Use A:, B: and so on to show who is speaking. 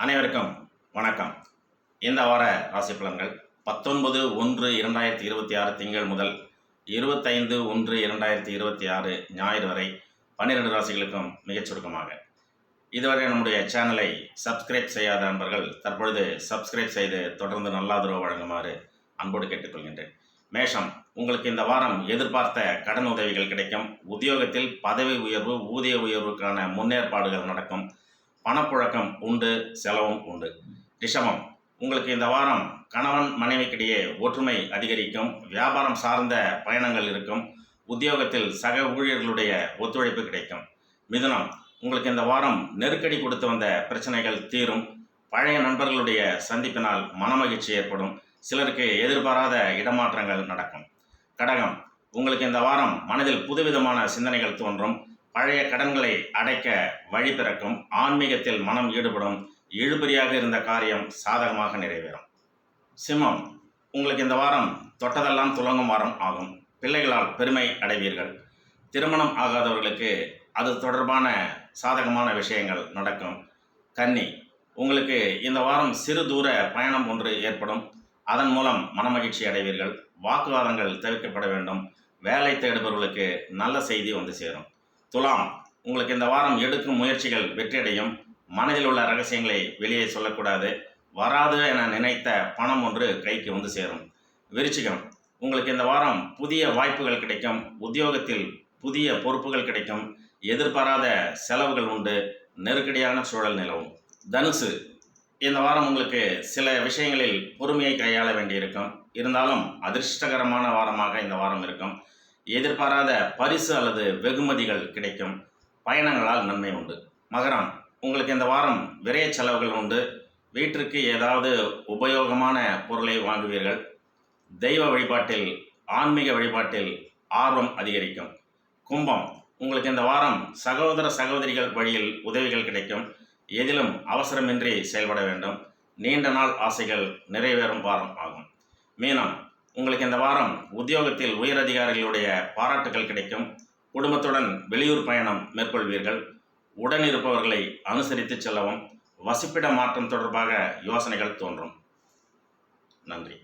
A: அனைவருக்கும் வணக்கம். இந்த வார ராசி பலன்கள் 19/1/2026 திங்கள் முதல் 25/1/2026 ஞாயிறு வரை 12 ராசிகளுக்கும் மிகச் சுருக்கமாக. இதுவரை நம்முடைய சேனலை சப்ஸ்கிரைப் செய்யாத நண்பர்கள் தற்பொழுது சப்ஸ்கிரைப் செய்து தொடர்ந்து நல்லாதரவு வழங்குமாறு அன்போடு கேட்டுக்கொள்கின்றேன். மேஷம், உங்களுக்கு இந்த வாரம் எதிர்பார்த்த கடன் உதவிகள் கிடைக்கும். உத்தியோகத்தில் பதவி உயர்வு, ஊதிய உயர்வுக்கான முன்னேற்பாடுகள் நடக்கும். பணப்புழக்கம் உண்டு, செலவும் உண்டு. ரிஷபம், உங்களுக்கு இந்த வாரம் கணவன் மனைவிக்கிடையே ஒற்றுமை அதிகரிக்கும். வியாபாரம் சார்ந்த பயணங்கள் இருக்கும். உத்தியோகத்தில் சக ஊழியர்களுடைய ஒத்துழைப்பு கிடைக்கும். மிதுனம், உங்களுக்கு இந்த வாரம் நெருக்கடி கொடுத்து வந்த பிரச்சனைகள் தீரும். பழைய நண்பர்களுடைய சந்திப்பினால் மனமகிழ்ச்சி ஏற்படும். சிலருக்கு எதிர்பாராத இடமாற்றங்கள் நடக்கும். கடகம், உங்களுக்கு இந்த வாரம் மனதில் புதுவிதமான சிந்தனைகள் தோன்றும். பழைய கடன்களை அடைக்க வழி பிறக்கும். ஆன்மீகத்தில் மனம் ஈடுபடும். இழுபறியாக இருந்த காரியம் சாதகமாக நிறைவேறும். சிம்மம், உங்களுக்கு இந்த வாரம் தொட்டதெல்லாம் துலங்கும் வாரம் ஆகும். பிள்ளைகளால் பெருமை அடைவீர்கள். திருமணம் ஆகாதவர்களுக்கு அது தொடர்பான சாதகமான விஷயங்கள் நடக்கும். கன்னி, உங்களுக்கு இந்த வாரம் சிறு தூர பயணம் ஒன்று ஏற்படும். அதன் மூலம் மனமகிழ்ச்சி அடைவீர்கள். வாக்குவாதங்கள் தவிர்க்கப்பட வேண்டும். வேலை தேடுபவர்களுக்கு நல்ல செய்தி வந்து சேரும். துலாம், உங்களுக்கு இந்த வாரம் எடுக்கும் முயற்சிகள் வெற்றியடையும். மனதில் உள்ள ரகசியங்களை வெளியே சொல்லக்கூடாது. வராது என நினைத்த பணம் ஒன்று கைக்கு வந்து சேரும். விருச்சிகம், உங்களுக்கு இந்த வாரம் புதிய வாய்ப்புகள் கிடைக்கும். உத்தியோகத்தில் புதிய பொறுப்புகள் கிடைக்கும். எதிர்பாராத செலவுகள் உண்டு. நெருக்கடியான சூழல் நிலவும். தனுசு, இந்த வாரம் உங்களுக்கு சில விஷயங்களில் பொறுமையை கையாள வேண்டியிருக்கும். இருந்தாலும் அதிர்ஷ்டகரமான வாரமாக இந்த வாரம் இருக்கும். எதிர்பாராத பரிசு அல்லது வெகுமதிகள் கிடைக்கும். பயணங்களால் நன்மை உண்டு. மகரம், உங்களுக்கு இந்த வாரம் விரைய செலவுகள் உண்டு. வீட்டிற்கு ஏதாவது உபயோகமான பொருளை வாங்குவீர்கள். தெய்வ வழிபாட்டில், ஆன்மீக வழிபாட்டில் ஆர்வம் அதிகரிக்கும். கும்பம், உங்களுக்கு இந்த வாரம் சகோதர சகோதரிகள் வழியில் உதவிகள் கிடைக்கும். எதிலும் அவசரமின்றி செயல்பட வேண்டும். நீண்ட நாள் ஆசைகள் நிறைவேறும் வாரம் ஆகும். மீனம், உங்களுக்கு இந்த வாரம் உத்தியோகத்தில் உயரதிகாரிகளுடைய பாராட்டுகள் கிடைக்கும். குடும்பத்துடன் வெளியூர் பயணம் மேற்கொள்வீர்கள். உடனிருப்பவர்களை அனுசரித்து செல்லவும். வசிப்பிட மாற்றம் தொடர்பாக யோசனைகள் தோன்றும். நன்றி.